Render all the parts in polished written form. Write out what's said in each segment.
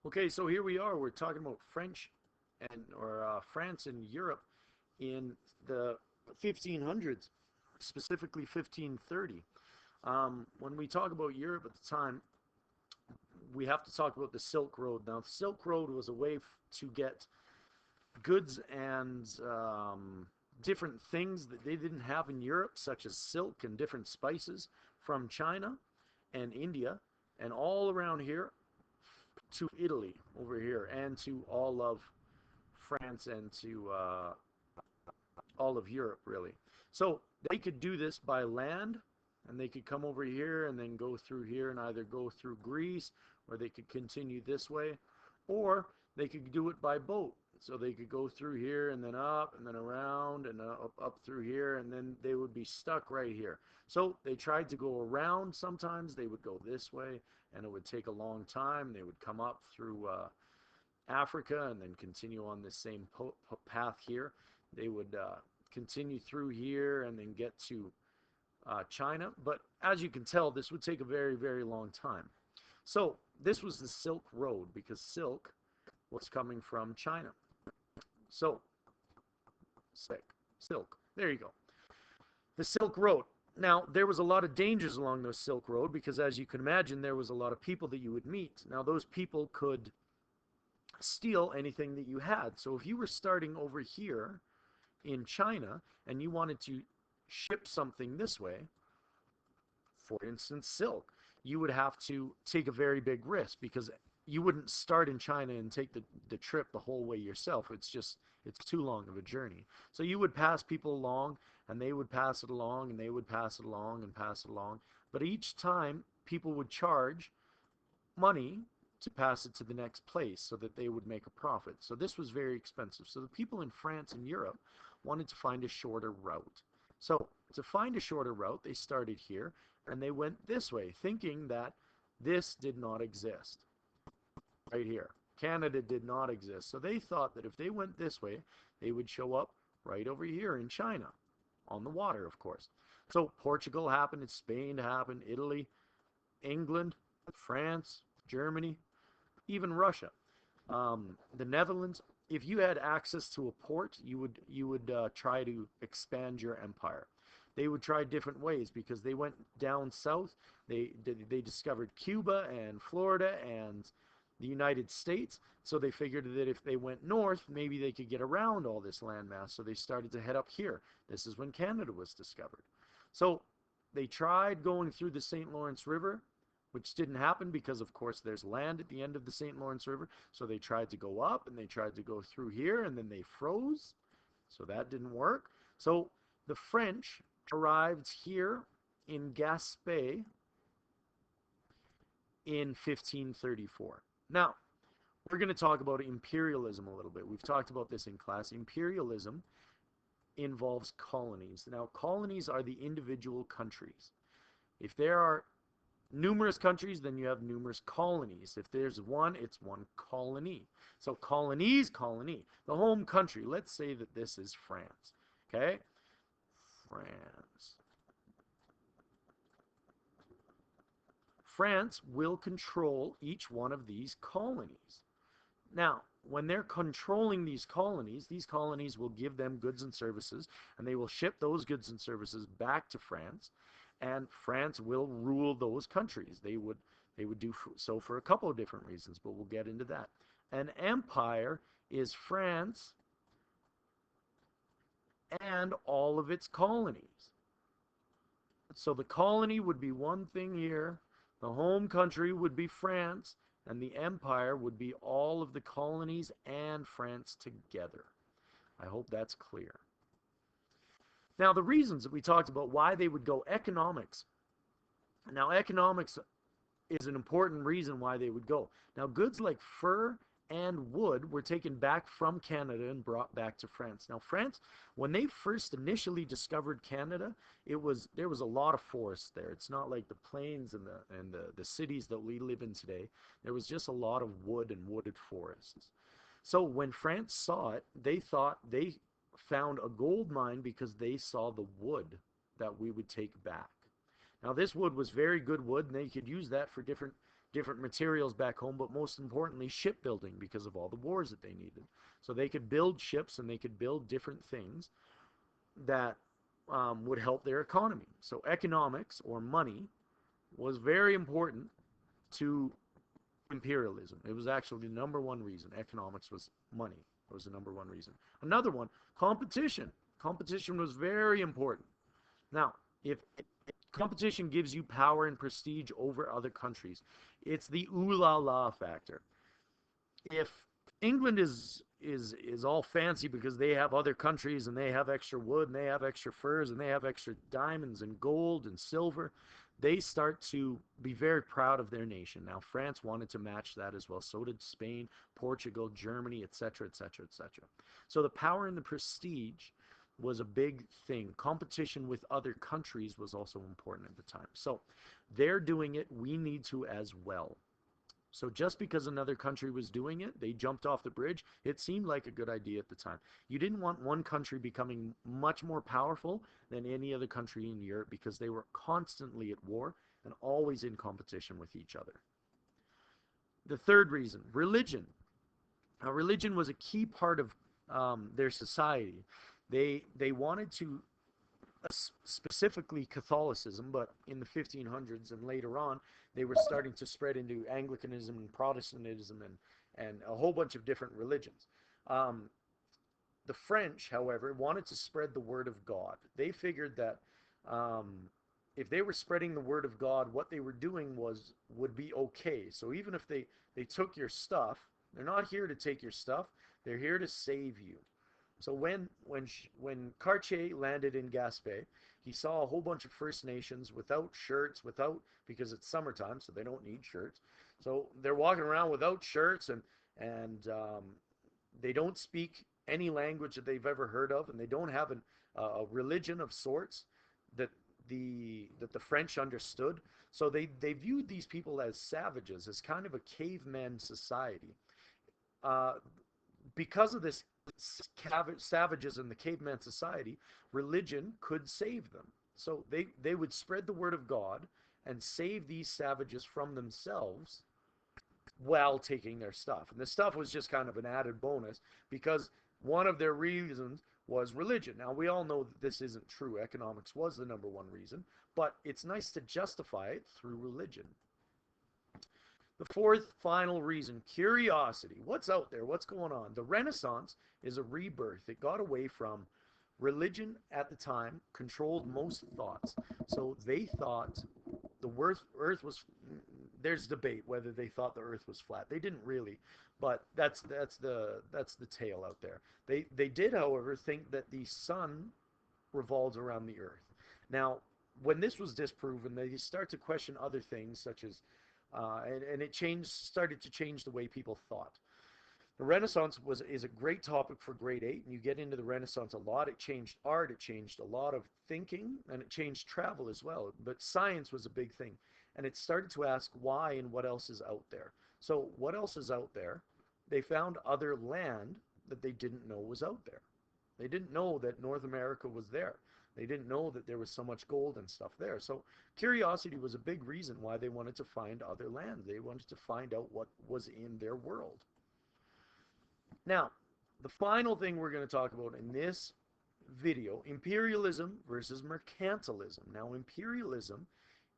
Okay, so here we are. We're talking about French or France and Europe in the 1500s, specifically 1530. When we talk about Europe at the time, we have to talk about the Silk Road. Now, the Silk Road was a way to get goods and different things that they didn't have in Europe, such as silk and different spices, from China and India and all around here to Italy over here and to all of France and to all of Europe, really. So they could do this by land, and they could come over here and then go through here and either go through Greece, or they could continue this way, or they could do it by boat. So they could go through here and then up and then around and up through here, and then they would be stuck right here. So they tried to go around. Sometimes they would go this way, and it would take a long time. They would come up through Africa and then continue on this same path here. They would continue through here and then get to China. But as you can tell, this would take a very, very long time. So this was the Silk Road because silk was coming from China. So, silk. There you go. The Silk Road. Now, there was a lot of dangers along the Silk Road because, as you can imagine, there was a lot of people that you would meet. Now, those people could steal anything that you had. So if you were starting over here in China and you wanted to ship something this way, for instance, silk, you would have to take a very big risk because you wouldn't start in China and take the trip the whole way yourself. It's too long of a journey. So you would pass people along and they would pass it along and they would pass it along and pass it along. But each time people would charge money to pass it to the next place so that they would make a profit. So this was very expensive. So the people in France and Europe wanted to find a shorter route. So to find a shorter route, they started here and they went this way, thinking that this did not exist. Right here. Canada did not exist. So they thought that if they went this way, they would show up right over here in China, on the water, of course. So Portugal happened, Spain happened, Italy, England, France, Germany, even Russia, the Netherlands. If you had access to a port, you would try to expand your empire. They would try different ways because they went down south. They discovered Cuba and Florida and the United States. So they figured that if they went north, maybe they could get around all this landmass. So they started to head up here. This is when Canada was discovered. So they tried going through the St. Lawrence River, which didn't happen because, of course, there's land at the end of the St. Lawrence River. So they tried to go up and they tried to go through here and then they froze. So that didn't work. So the French arrived here in Gaspé in 1534. Now, we're going to talk about imperialism a little bit. We've talked about this in class. Imperialism involves colonies. Now, colonies are the individual countries. If there are numerous countries, then you have numerous colonies. If there's one, it's one colony. So colonies, colony. The home country. Let's say that this is France. Okay? France. France will control each one of these colonies. Now, when they're controlling these colonies will give them goods and services, and they will ship those goods and services back to France, and France will rule those countries. They would do so for a couple of different reasons, but we'll get into that. An empire is France and all of its colonies. So the colony would be one thing here, the home country would be France, and the empire would be all of the colonies and France together. I hope that's clear. Now, the reasons that we talked about why they would go economics. Now, economics is an important reason why they would go. Now, goods like fur and wood were taken back from Canada and brought back to France. Now, France, when they first initially discovered Canada, there was a lot of forest there. It's not like the plains and the cities that we live in today. There was just a lot of wood and wooded forests. So when France saw it, they thought they found a gold mine because they saw the wood that we would take back. Now, this wood was very good wood, and they could use that for different different materials back home, but most importantly, shipbuilding because of all the wars that they needed. So they could build ships and they could build different things that would help their economy. So economics or money was very important to imperialism. It was actually the number one reason. Economics was money. It was the number one reason. Another one, competition. Competition was very important. Now, if competition gives you power and prestige over other countries, it's the ooh la la factor. If England is all fancy because they have other countries and they have extra wood and they have extra furs and they have extra diamonds and gold and silver, they start to be very proud of their nation. Now France wanted to match that as well. So did Spain, Portugal, Germany, etc., etc., etc. So the power and the prestige was a big thing. Competition with other countries was also important at the time. So they're doing it, we need to as well. So just because another country was doing it, they jumped off the bridge. It seemed like a good idea at the time. You didn't want one country becoming much more powerful than any other country in Europe because they were constantly at war and always in competition with each other. The third reason, religion. Now, religion was a key part of their society. They wanted to specifically Catholicism, but in the 1500s and later on, they were starting to spread into Anglicanism and Protestantism and a whole bunch of different religions. Um, the French, however, wanted to spread the word of God. They figured that um, if they were spreading the word of God, what they were doing would be okay. So even if they took your stuff, they're not here to take your stuff. They're here to save you. So when Cartier landed in Gaspé, he saw a whole bunch of First Nations without shirts, without because it's summertime, so they don't need shirts. So they're walking around without shirts and they don't speak any language that they've ever heard of, and they don't have a religion of sorts that the French understood. So they viewed these people as savages, as kind of a caveman society. Uh, because of this savages in the caveman society, religion could save them. So they would spread the word of God and save these savages from themselves while taking their stuff. And the stuff was just kind of an added bonus because one of their reasons was religion. Now, we all know that this isn't true. Economics was the number one reason, but it's nice to justify it through religion. The fourth final reason, curiosity. What's out there? What's going on? The Renaissance is a rebirth. It got away from religion at the time, controlled most thoughts. So they thought the earth was, there's debate whether they thought the earth was flat. They didn't really, but that's the tale out there. They did, however, think that the sun revolves around the earth. Now, when this was disproven, they start to question other things such as and it started to change the way people thought. The Renaissance is a great topic for grade 8, and you get into the Renaissance a lot. It changed art, it changed a lot of thinking, and it changed travel as well. But science was a big thing, and it started to ask why and what else is out there. So what else is out there? They found other land that they didn't know was out there. They didn't know that North America was there. They didn't know that there was so much gold and stuff there. So curiosity was a big reason why they wanted to find other land. They wanted to find out what was in their world. Now, the final thing we're going to talk about in this video, imperialism versus mercantilism. Now, imperialism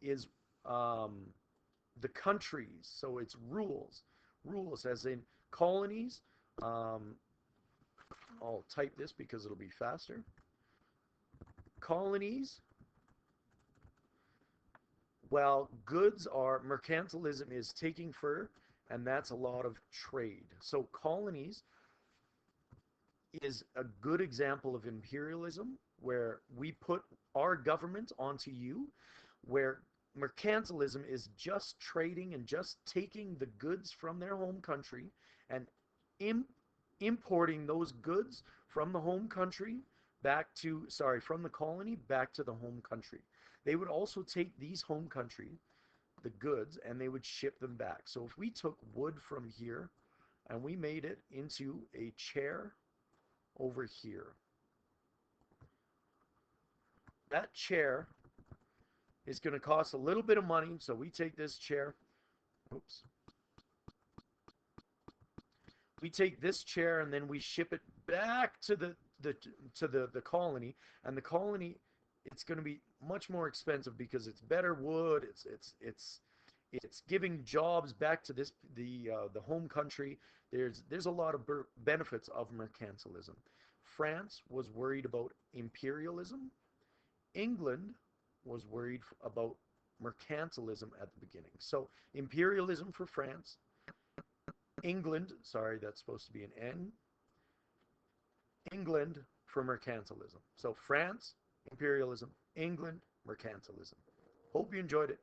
is the countries, so it's rules as in colonies. Um, I'll type this because it'll be faster. Colonies, well, goods are, mercantilism is taking fur, and that's a lot of trade. So colonies is a good example of imperialism, where we put our government onto you, where mercantilism is just trading and just taking the goods from their home country and Im importing those goods from the home country back to, sorry, from the colony back to the home country. They would also take these home country, the goods, and they would ship them back. So if we took wood from here and we made it into a chair over here, that chair is going to cost a little bit of money. So we take this chair oops, we take this chair and then we ship it back to the colony, and the colony, it's going to be much more expensive because it's better wood. It's giving jobs back to the home country. There's a lot of benefits of mercantilism. France was worried about imperialism. England was worried about mercantilism at the beginning. So imperialism for France, England, sorry, that's supposed to be an N, England for mercantilism. So France, imperialism, England, mercantilism. Hope you enjoyed it.